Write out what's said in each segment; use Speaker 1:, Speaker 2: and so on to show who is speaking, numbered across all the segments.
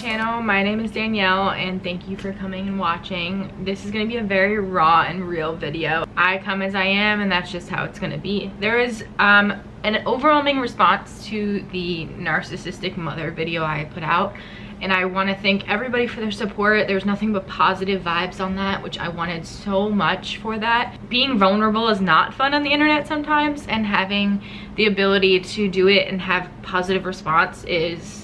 Speaker 1: channel. My name is Danielle and thank you for coming and watching. This is going to be a very raw and real video. I come as I am and that's just how it's going to be. There is an overwhelming response to the narcissistic mother video I put out, and I want to thank everybody for their support. There's nothing but positive vibes on that, which I wanted so much for that. Being vulnerable is not fun on the internet sometimes, and having the ability to do it and have positive response is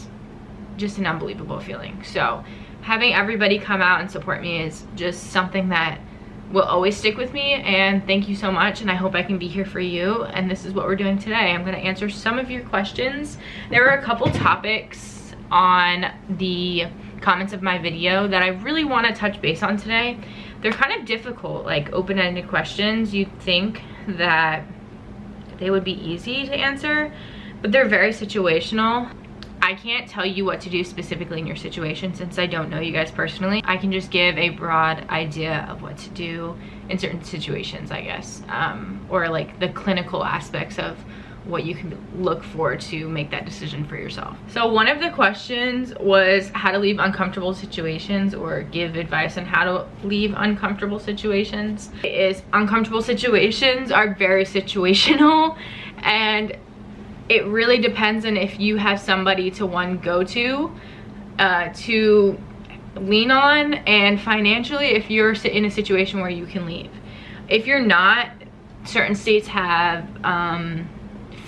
Speaker 1: just an unbelievable feeling. So having everybody come out and support me is just something that will always stick with me, and thank you so much, and I hope I can be here for you. And this is what we're doing today. I'm going to answer some of your questions. There were a couple topics on the comments of my video that I really want to touch base on today. They're kind of difficult, like open-ended questions. You'd think that they would be easy to answer, but they're very situational. I can't tell you what to do specifically in your situation since I don't know you guys personally. I can just give a broad idea of what to do in certain situations, I guess, or like the clinical aspects of what you can look for to make that decision for yourself. So one of the questions was how to leave uncomfortable situations, or give advice on how to leave uncomfortable situations. Uncomfortable situations are very situational, and it really depends on if you have somebody to go to lean on, and financially if you're in a situation where you can leave. If you're not, certain states have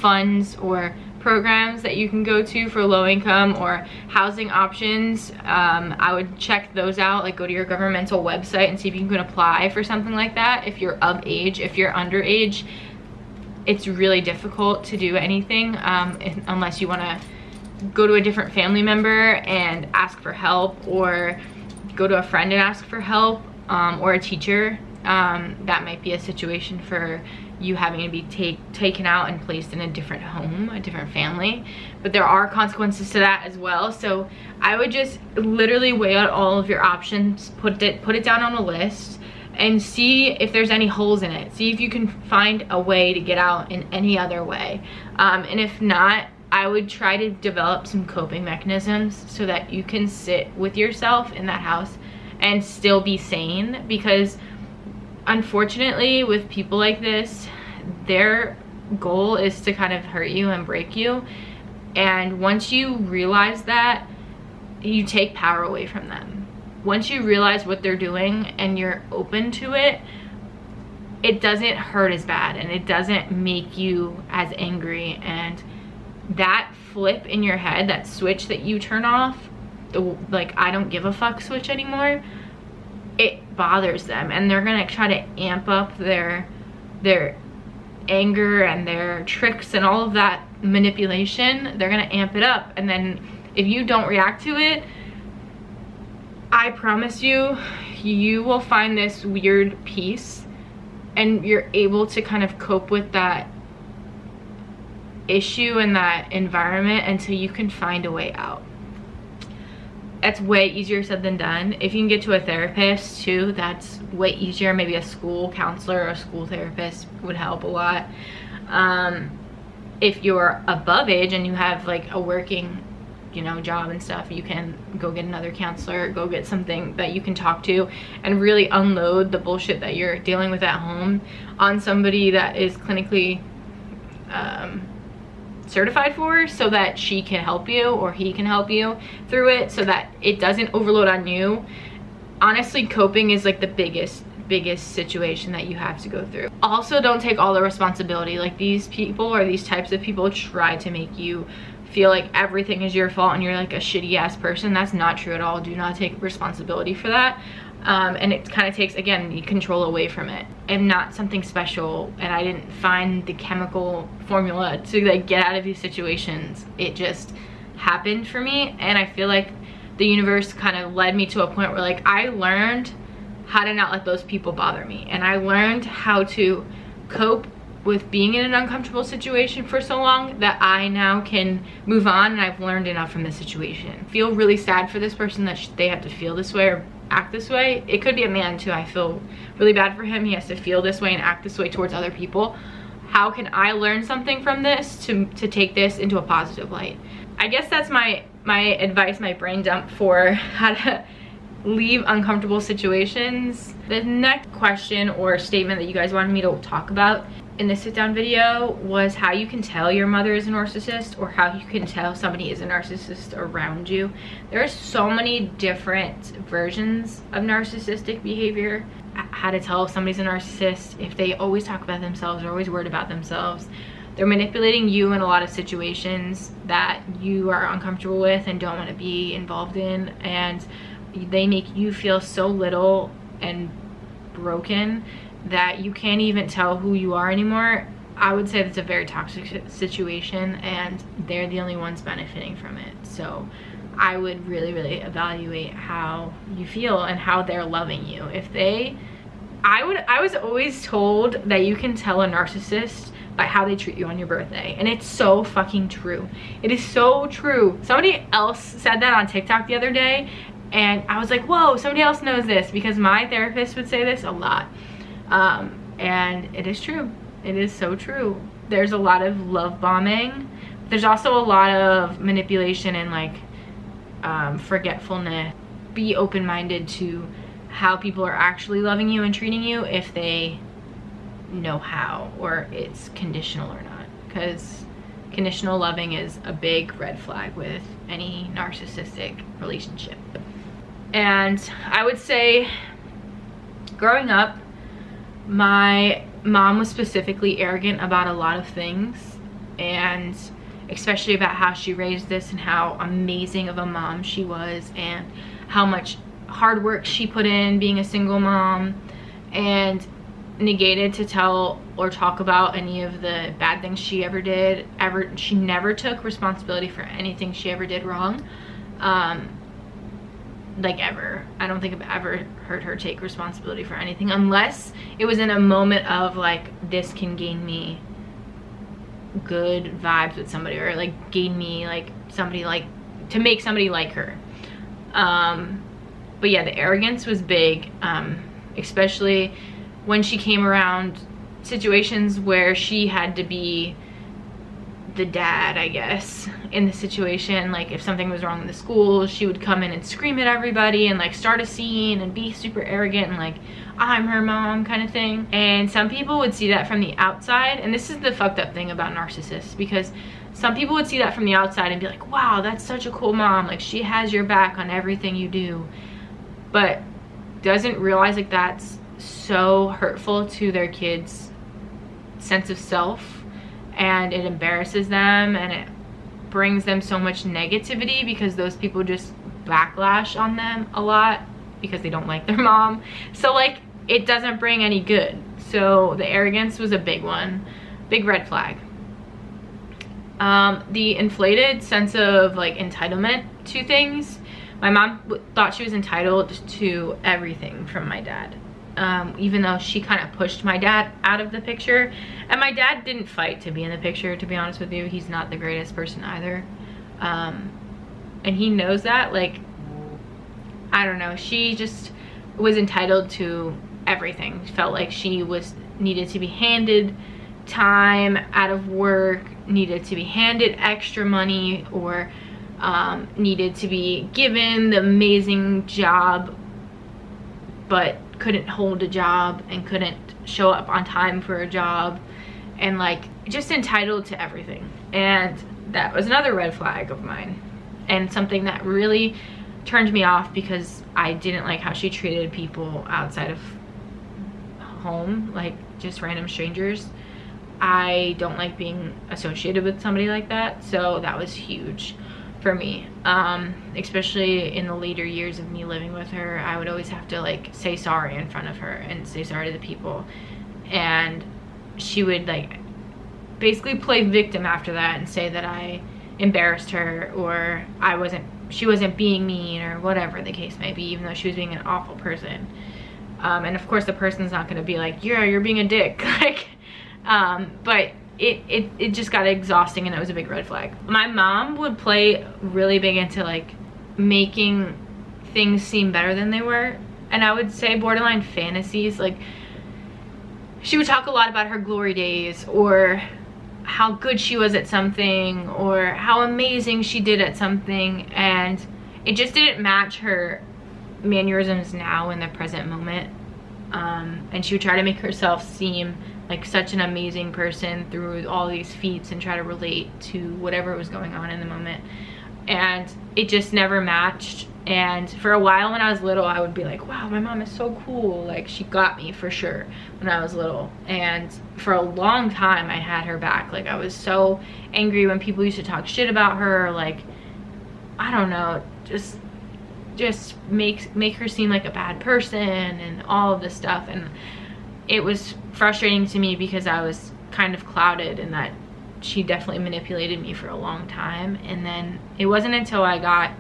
Speaker 1: funds or programs that you can go to for low income or housing options. I would check those out, like go to your governmental website and see if you can apply for something like that. If you're of age, if you're underage, it's really difficult to do anything unless you want to go to a different family member and ask for help, or go to a friend and ask for help, or a teacher. That might be a situation for you having to be taken out and placed in a different home, a different family. But there are consequences to that as well. So I would just literally weigh out all of your options, put it down on a list, and see if there's any holes in it. See if you can find a way to get out in any other way. And if not, I would try to develop some coping mechanisms so that you can sit with yourself in that house and still be sane. Because unfortunately with people like this, their goal is to kind of hurt you and break you. And once you realize that, you take power away from them. Once you realize what they're doing and you're open to it, it doesn't hurt as bad and it doesn't make you as angry. And that flip in your head, that switch that you turn off, the like I don't give a fuck switch anymore, it bothers them, and they're gonna try to amp up their anger and their tricks and all of that manipulation. They're gonna amp it up, and then if you don't react to it, I promise you, you will find this weird peace, and you're able to kind of cope with that issue and that environment until you can find a way out. That's way easier said than done. If you can get to a therapist too, that's way easier. Maybe a school counselor or a school therapist would help a lot. If you're above age and you have like a working, job and stuff, you can go get another counselor, go get something that you can talk to and really unload the bullshit that you're dealing with at home on somebody that is clinically certified for, so that she can help you or he can help you through it, so that it doesn't overload on you. Honestly, coping is like the biggest situation that you have to go through. Also, don't take all the responsibility. Like, these people or these types of people try to make you feel like everything is your fault and you're like a shitty ass person. That's not true at all. Do not take responsibility for that. And it kind of takes, again, the control away from it. I'm not something special, and I didn't find the chemical formula to like get out of these situations. It just happened for me, and I feel like the universe kind of led me to a point where like I learned how to not let those people bother me, and I learned how to cope with being in an uncomfortable situation for so long that I now can move on, and I've learned enough from this situation. I feel really sad for this person that they have to feel this way or act this way. It could be a man too. I feel really bad for him. He has to feel this way and act this way towards other people. How can I learn something from this to take this into a positive light? I guess that's my my advice, my brain dump for how to leave uncomfortable situations. The next question or statement that you guys wanted me to talk about in this sit down video was how you can tell your mother is a narcissist, or how you can tell somebody is a narcissist around you. There's so many different versions of narcissistic behavior. How to tell if somebody's a narcissist: if they always talk about themselves, they're always worried about themselves, they're manipulating you in a lot of situations that you are uncomfortable with and don't want to be involved in, and they make you feel so little and broken that you can't even tell who you are anymore. I would say that's a very toxic situation, and they're the only ones benefiting from it. So I would really evaluate how you feel and how they're loving you. I was always told that you can tell a narcissist by how they treat you on your birthday, and it's so fucking true. It is so true. Somebody else said that on TikTok the other day, and I was like, whoa, somebody else knows this, because my therapist would say this a lot. And it is true. It is so true. There's a lot of love bombing. There's also a lot of manipulation and like forgetfulness. Be open-minded to how people are actually loving you and treating you, if they know how, or it's conditional or not, because conditional loving is a big red flag with any narcissistic relationship. And I would say, growing up, my mom was specifically arrogant about a lot of things, and especially about how she raised us and how amazing of a mom she was, and how much hard work she put in being a single mom, and negated to tell or talk about any of the bad things she ever did. She never took responsibility for anything she ever did wrong. Like, ever. I don't think I've ever heard her take responsibility for anything, unless it was in a moment of like, this can gain me good vibes with somebody, or like gain me like somebody, like to make somebody like her. But yeah, the arrogance was big, especially when she came around situations where she had to be the dad, I guess, in the situation. Like, if something was wrong in the school, she would come in and scream at everybody and like start a scene and be super arrogant and like, I'm her mom kind of thing. And some people would see that from the outside, and this is the fucked up thing about narcissists, because some people would see that from the outside and be like, wow, that's such a cool mom, like she has your back on everything you do, but doesn't realize like that's so hurtful to their kids' sense of self, and it embarrasses them, and it brings them so much negativity, because those people just backlash on them a lot because they don't like their mom. So like, it doesn't bring any good. So the arrogance was a big one, big red flag. The inflated sense of like entitlement to things. My mom thought she was entitled to everything from my dad. Even though she kind of pushed my dad out of the picture. And my dad didn't fight to be in the picture, to be honest with you. He's not the greatest person either. And he knows that. Like, I don't know, she just was entitled to everything. Felt like she needed to be handed time out of work, needed to be handed extra money, or needed to be given the amazing job, but couldn't hold a job and couldn't show up on time for a job, and like just entitled to everything. And that was another red flag of mine, and something that really turned me off, because I didn't like how she treated people outside of home, like just random strangers. I don't like being associated with somebody like that, so that was huge for me. Especially in the later years of me living with her, I would always have to like say sorry in front of her and say sorry to the people, and she would like basically play victim after that and say that I embarrassed her, or she wasn't being mean, or whatever the case may be, even though she was being an awful person. And of course the person's not going to be like, yeah, you're being a dick. Like, but it just got exhausting, and it was a big red flag. My mom would play really big into like making things seem better than they were, and I would say borderline fantasies. Like, she would talk a lot about her glory days, or how good she was at something or how amazing she did at something, and it just didn't match her mannerisms now in the present moment. And she would try to make herself seem like such an amazing person through all these feats and try to relate to whatever was going on in the moment, and it just never matched. And for a while when I was little, I would be like, wow, my mom is so cool, like she got me for sure when I was little. And for a long time I had her back. Like I was so angry when people used to talk shit about her, like I don't know, just make her seem like a bad person and all of this stuff. And it was frustrating to me because I was kind of clouded in that she definitely manipulated me for a long time. And then it wasn't until I got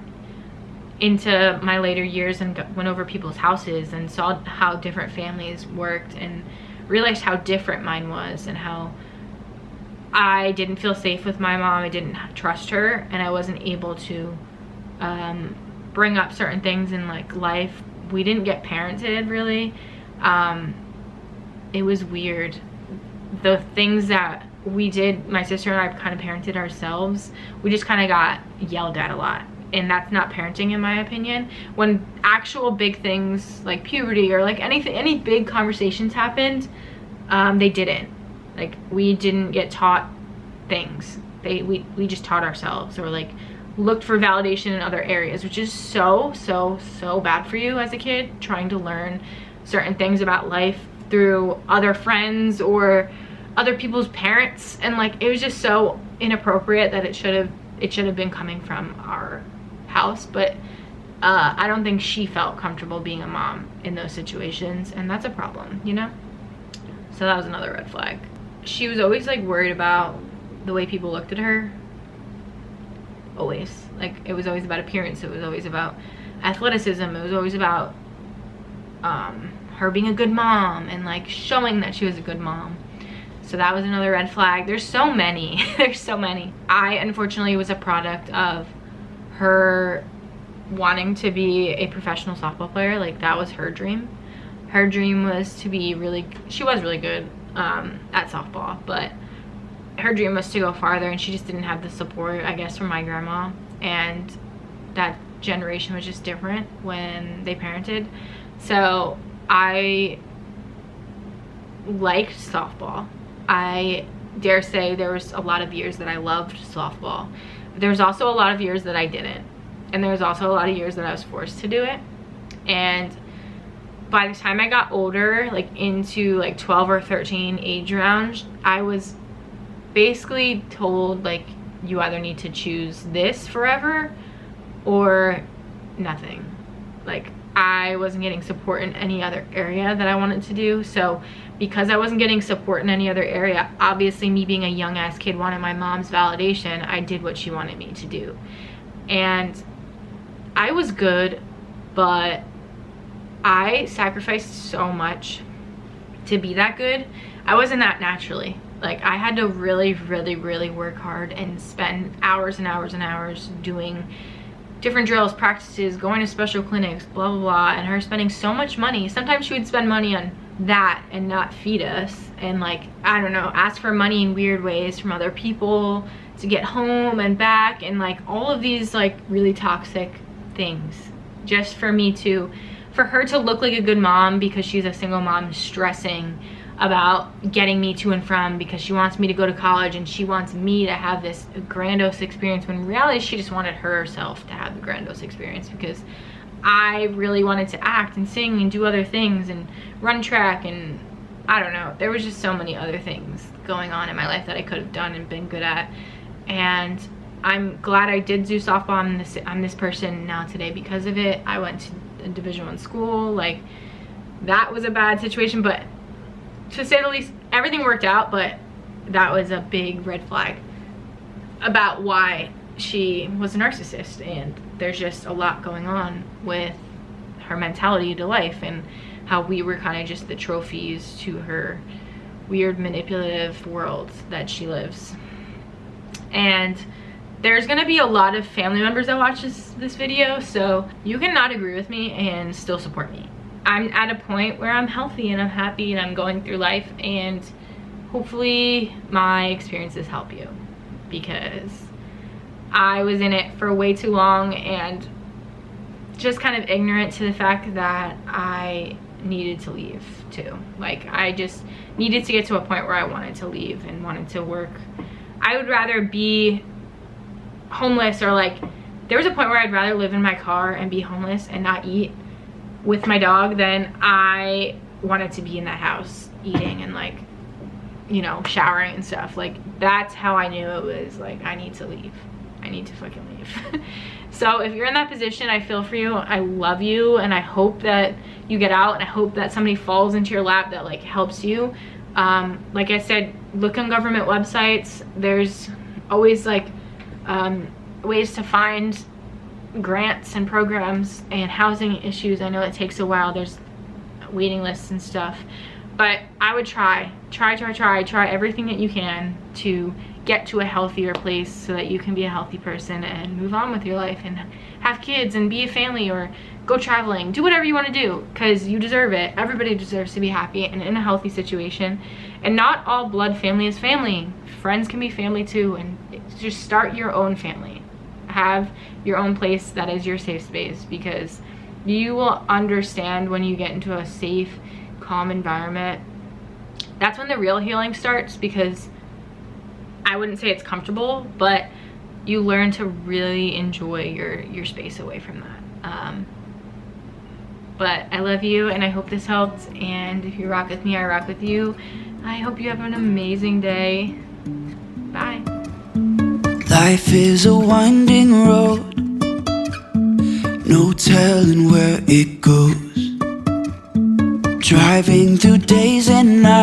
Speaker 1: into my later years and went over people's houses and saw how different families worked and realized how different mine was, and how I didn't feel safe with my mom. I didn't trust her, and I wasn't able to bring up certain things in like life. We didn't get parented really. It was weird. The things that we did, my sister and I kind of parented ourselves. We just kind of got yelled at a lot, and that's not parenting in my opinion. When actual big things like puberty or like any big conversations happened, they didn't. Like we didn't get taught things. We just taught ourselves, or like looked for validation in other areas, which is so bad for you as a kid, trying to learn certain things about life through other friends or other people's parents. And like it was just so inappropriate that it should have been coming from our house. But I don't think she felt comfortable being a mom in those situations, and that's a problem, you know? So that was another red flag. She was always like worried about the way people looked at her. Always. Like it was always about appearance, it was always about athleticism, it was always about her being a good mom and like showing that she was a good mom. So that was another red flag. There's so many. There's so many. I unfortunately was a product of her wanting to be a professional softball player. Like that was her dream. Her dream was to be she was really good at softball, but her dream was to go farther, and she just didn't have the support, I guess, from my grandma. And that generation was just different when they parented. So I liked softball. I dare say there was a lot of years that I loved softball. There's also a lot of years that I didn't. And there was also a lot of years that I was forced to do it. And by the time I got older, like into like 12 or 13 age range, I was basically told like, you either need to choose this forever or nothing. Like I wasn't getting support in any other area that I wanted to do. So because I wasn't getting support in any other area, obviously me being a young ass kid wanted my mom's validation, I did what she wanted me to do. And I was good, but I sacrificed so much to be that good. I wasn't that naturally. Like I had to really work hard and spend hours and hours and hours doing different drills, practices, going to special clinics, blah blah blah, and her spending so much money. Sometimes she would spend money on that and not feed us, and like, I don't know, ask for money in weird ways from other people to get home and back, and like all of these like really toxic things just for her to look like a good mom, because she's a single mom stressing about getting me to and from, because she wants me to go to college and she wants me to have this grandiose experience, when in reality she just wanted herself to have the grandiose experience, because I really wanted to act and sing and do other things and run track, and I don't know, there was just so many other things going on in my life that I could have done and been good at. And I'm glad I did do softball. I'm this person now today because of it. I went to a Division I school. Like that was a bad situation, but to say the least, everything worked out. But that was a big red flag about why she was a narcissist. And there's just a lot going on with her mentality to life, and how we were kind of just the trophies to her weird manipulative world that she lives. And there's gonna be a lot of family members that watch this video, so you can not agree with me and still support me. I'm at a point where I'm healthy and I'm happy and I'm going through life, and hopefully my experiences help you, because I was in it for way too long and just kind of ignorant to the fact that I needed to leave too. Like, I just needed to get to a point where I wanted to leave and wanted to work. I would rather be homeless, or like, there was a point where I'd rather live in my car and be homeless and not eat with my dog than I wanted to be in that house eating and, like, you know, showering and stuff. Like, that's how I knew it was like, I need to leave. I need to fucking leave. So if you're in that position, I feel for you. I love you, and I hope that you get out, and I hope that somebody falls into your lap that like helps you. Like I said, look on government websites. There's always like ways to find grants and programs and housing issues. I know it takes a while. There's waiting lists and stuff, but I would try everything that you can to get to a healthier place so that you can be a healthy person and move on with your life and have kids and be a family, or go traveling. Do whatever you want to do, because you deserve it. Everybody deserves to be happy and in a healthy situation. And not all blood family is family. Friends can be family too, and just start your own family. Have your own place that is your safe space, because you will understand when you get into a safe, calm environment. That's when the real healing starts, because I wouldn't say it's comfortable, but you learn to really enjoy your space away from that. But I love you, and I hope this helped, and if you rock with me, I rock with you. I hope you have an amazing day. Bye.
Speaker 2: Life is a winding road, no telling where it goes. Driving through days and nights.